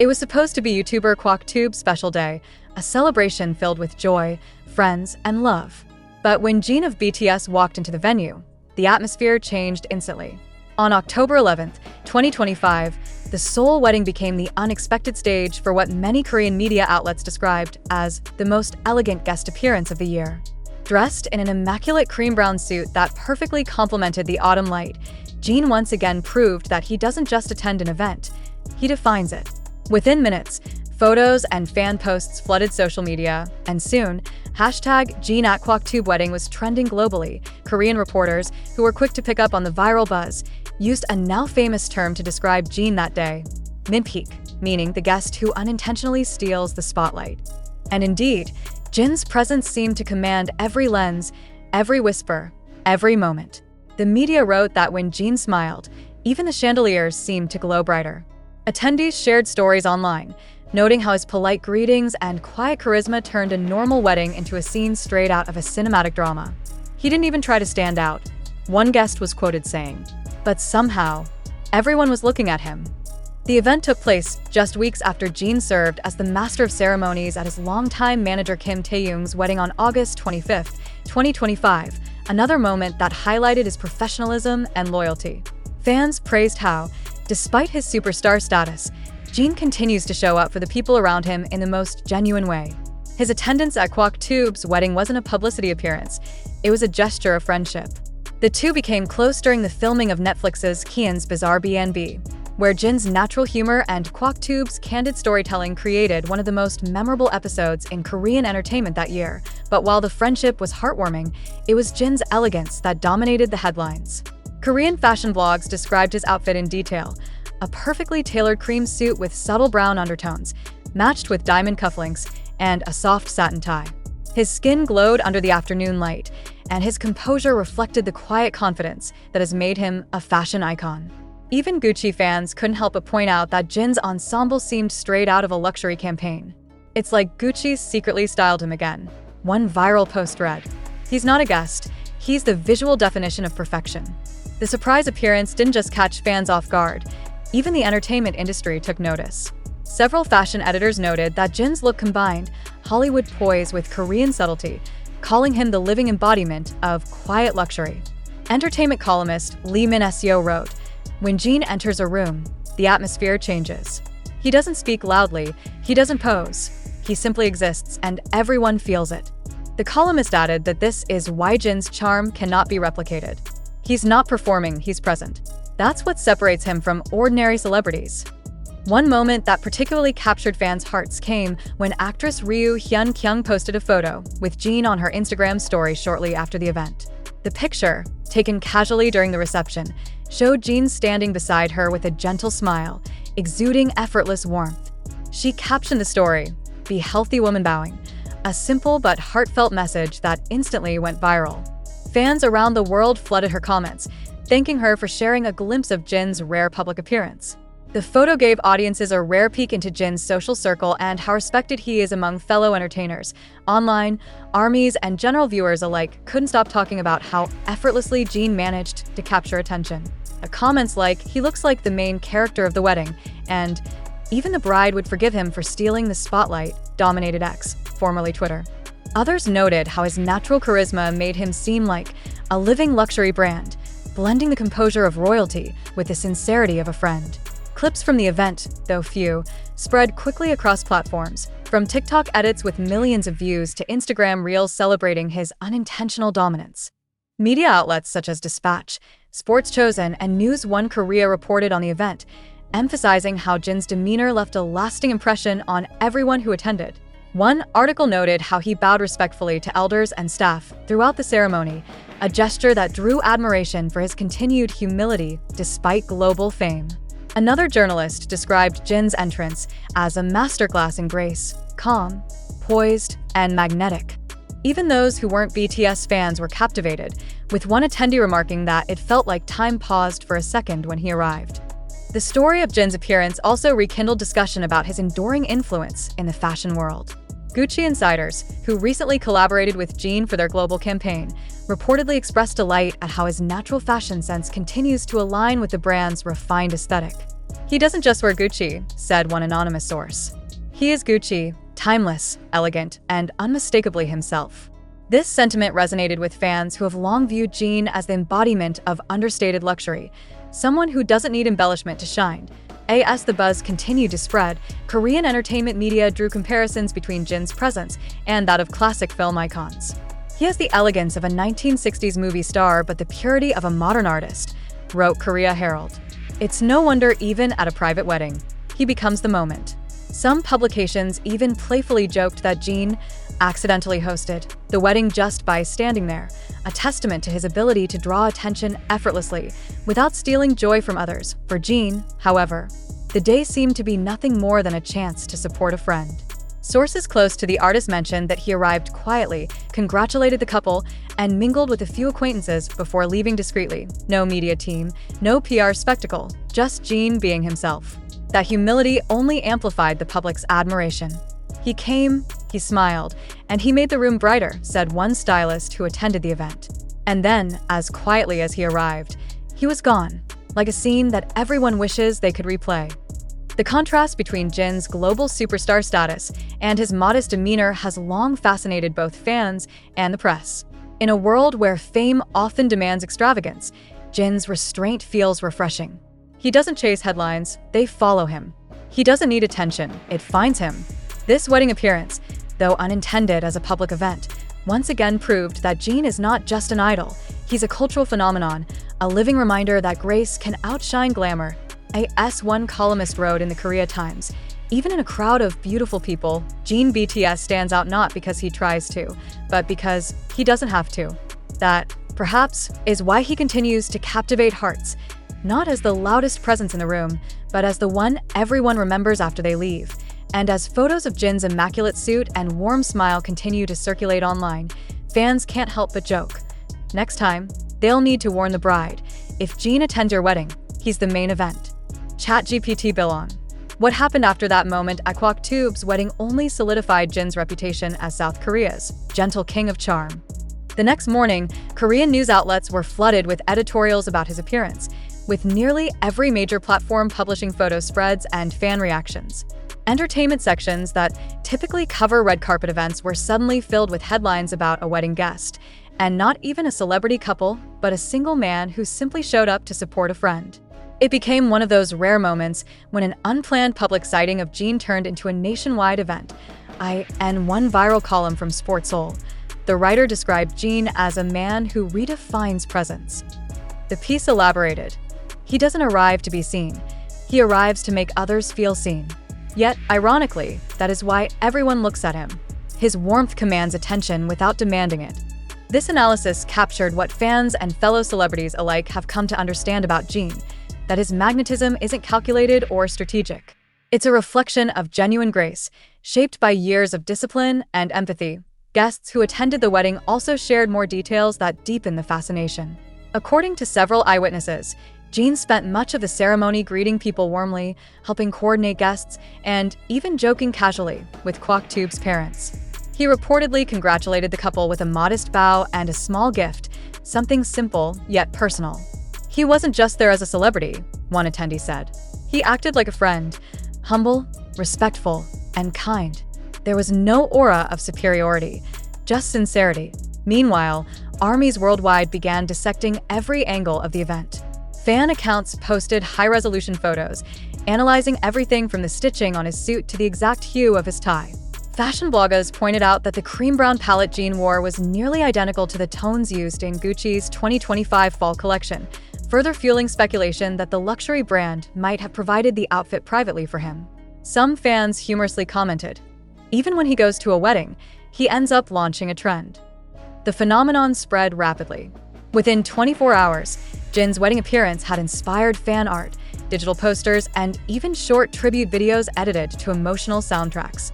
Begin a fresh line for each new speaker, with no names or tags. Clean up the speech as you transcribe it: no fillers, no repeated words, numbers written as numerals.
It was supposed to be YouTuber KwaKtube's special day, a celebration filled with joy, friends, and love. But when Jin of BTS walked into the venue, the atmosphere changed instantly. On October 11th, 2025, the Seoul wedding became the unexpected stage for what many Korean media outlets described as the most elegant guest appearance of the year. Dressed in an immaculate cream brown suit that perfectly complemented the autumn light, Jin once again proved that he doesn't just attend an event, he defines it. Within minutes, photos and fan posts flooded social media, and soon, #Jin@KwaKtubeWedding was trending globally. Korean reporters, who were quick to pick up on the viral buzz, used a now-famous term to describe Jin that day, minpeak, meaning the guest who unintentionally steals the spotlight. And indeed, Jin's presence seemed to command every lens, every whisper, every moment. The media wrote that when Jin smiled, even the chandeliers seemed to glow brighter. Attendees shared stories online, noting how his polite greetings and quiet charisma turned a normal wedding into a scene straight out of a cinematic drama. He didn't even try to stand out. One guest was quoted saying, "But somehow, everyone was looking at him." The event took place just weeks after Jin served as the master of ceremonies at his longtime manager Kim Tae-young's wedding on August 25, 2025, another moment that highlighted his professionalism and loyalty. Fans praised how, despite his superstar status, Jin continues to show up for the people around him in the most genuine way. His attendance at KwaKtube's wedding wasn't a publicity appearance, it was a gesture of friendship. The two became close during the filming of Netflix's Kian's Bizarre B&B, where Jin's natural humor and KwaKtube's candid storytelling created one of the most memorable episodes in Korean entertainment that year. But while the friendship was heartwarming, it was Jin's elegance that dominated the headlines. Korean fashion blogs described his outfit in detail: a perfectly tailored cream suit with subtle brown undertones, matched with diamond cufflinks, and a soft satin tie. His skin glowed under the afternoon light, and his composure reflected the quiet confidence that has made him a fashion icon. Even Gucci fans couldn't help but point out that Jin's ensemble seemed straight out of a luxury campaign. "It's like Gucci secretly styled him again," one viral post read. "He's not a guest, he's the visual definition of perfection." The surprise appearance didn't just catch fans off guard, even the entertainment industry took notice. Several fashion editors noted that Jin's look combined Hollywood poise with Korean subtlety, calling him the living embodiment of quiet luxury. Entertainment columnist Lee Min-seo wrote, "When Jin enters a room, the atmosphere changes. He doesn't speak loudly, he doesn't pose. He simply exists, and everyone feels it." The columnist added that this is why Jin's charm cannot be replicated. He's not performing, he's present. That's what separates him from ordinary celebrities. One moment that particularly captured fans' hearts came when actress Ryu Hyun-kyung posted a photo with Jin on her Instagram story shortly after the event. The picture, taken casually during the reception, showed Jin standing beside her with a gentle smile, exuding effortless warmth. She captioned the story, "Be healthy woman bowing," a simple but heartfelt message that instantly went viral. Fans around the world flooded her comments, thanking her for sharing a glimpse of Jin's rare public appearance. The photo gave audiences a rare peek into Jin's social circle and how respected he is among fellow entertainers. Online, armies and general viewers alike couldn't stop talking about how effortlessly Jin managed to capture attention. The comments like, "He looks like the main character of the wedding," and "Even the bride would forgive him for stealing the spotlight," dominated X, formerly Twitter. Others noted how his natural charisma made him seem like a living luxury brand, blending the composure of royalty with the sincerity of a friend. Clips from the event, though few, spread quickly across platforms, from TikTok edits with millions of views to Instagram reels celebrating his unintentional dominance. Media outlets such as Dispatch, Sports Chosen, and News One Korea reported on the event, emphasizing how Jin's demeanor left a lasting impression on everyone who attended. One article noted how he bowed respectfully to elders and staff throughout the ceremony, a gesture that drew admiration for his continued humility despite global fame. Another journalist described Jin's entrance as a masterclass in grace, calm, poised, and magnetic. Even those who weren't BTS fans were captivated, with one attendee remarking that it felt like time paused for a second when he arrived. The story of Jin's appearance also rekindled discussion about his enduring influence in the fashion world. Gucci insiders, who recently collaborated with Jin for their global campaign, reportedly expressed delight at how his natural fashion sense continues to align with the brand's refined aesthetic. "He doesn't just wear Gucci," said one anonymous source. "He is Gucci, timeless, elegant, and unmistakably himself." This sentiment resonated with fans who have long viewed Jin as the embodiment of understated luxury, someone who doesn't need embellishment to shine. As the buzz continued to spread, Korean entertainment media drew comparisons between Jin's presence and that of classic film icons. "He has the elegance of a 1960s movie star but the purity of a modern artist," wrote Korea Herald. "It's no wonder even at a private wedding, he becomes the moment." Some publications even playfully joked that Jin accidentally hosted the wedding just by standing there, a testament to his ability to draw attention effortlessly without stealing joy from others. For Jin, however, the day seemed to be nothing more than a chance to support a friend. Sources close to the artist mentioned that he arrived quietly, congratulated the couple, and mingled with a few acquaintances before leaving discreetly. No media team, no PR spectacle, just Jin being himself. That humility only amplified the public's admiration. "He came, he smiled, and he made the room brighter," said one stylist who attended the event. And then, as quietly as he arrived, he was gone, like a scene that everyone wishes they could replay. The contrast between Jin's global superstar status and his modest demeanor has long fascinated both fans and the press. In a world where fame often demands extravagance, Jin's restraint feels refreshing. He doesn't chase headlines, they follow him. He doesn't need attention, it finds him. This wedding appearance, though unintended as a public event, once again proved that Jin is not just an idol, he's a cultural phenomenon, a living reminder that grace can outshine glamour. One columnist wrote in the Korea Times, "Even in a crowd of beautiful people, Jin BTS stands out not because he tries to, but because he doesn't have to." That, perhaps, is why he continues to captivate hearts, not as the loudest presence in the room, but as the one everyone remembers after they leave. And as photos of Jin's immaculate suit and warm smile continue to circulate online, fans can't help but joke. Next time, they'll need to warn the bride. If Jin attends your wedding, he's the main event. ChatGPT Bilong. What happened after that moment at Kwaktube's wedding only solidified Jin's reputation as South Korea's gentle king of charm. The next morning, Korean news outlets were flooded with editorials about his appearance, with nearly every major platform publishing photo spreads and fan reactions. Entertainment sections that typically cover red carpet events were suddenly filled with headlines about a wedding guest, and not even a celebrity couple, but a single man who simply showed up to support a friend. It became one of those rare moments when an unplanned public sighting of Jin turned into a nationwide event. In one viral column from Sports Soul, the writer described Jin as a man who redefines presence. The piece elaborated, "He doesn't arrive to be seen, he arrives to make others feel seen." Yet, ironically, that is why everyone looks at him. His warmth commands attention without demanding it. This analysis captured what fans and fellow celebrities alike have come to understand about Jin, that his magnetism isn't calculated or strategic. It's a reflection of genuine grace, shaped by years of discipline and empathy. Guests who attended the wedding also shared more details that deepen the fascination. According to several eyewitnesses, Jin spent much of the ceremony greeting people warmly, helping coordinate guests, and even joking casually with Kwaktube's parents. He reportedly congratulated the couple with a modest bow and a small gift, something simple yet personal. "He wasn't just there as a celebrity," one attendee said. "He acted like a friend, humble, respectful, and kind. There was no aura of superiority, just sincerity." Meanwhile, armies worldwide began dissecting every angle of the event. Fan accounts posted high-resolution photos, analyzing everything from the stitching on his suit to the exact hue of his tie. Fashion bloggers pointed out that the cream brown palette Jin wore was nearly identical to the tones used in Gucci's 2025 fall collection, further fueling speculation that the luxury brand might have provided the outfit privately for him. Some fans humorously commented, "Even when he goes to a wedding, he ends up launching a trend." The phenomenon spread rapidly. Within 24 hours, Jin's wedding appearance had inspired fan art, digital posters, and even short tribute videos edited to emotional soundtracks.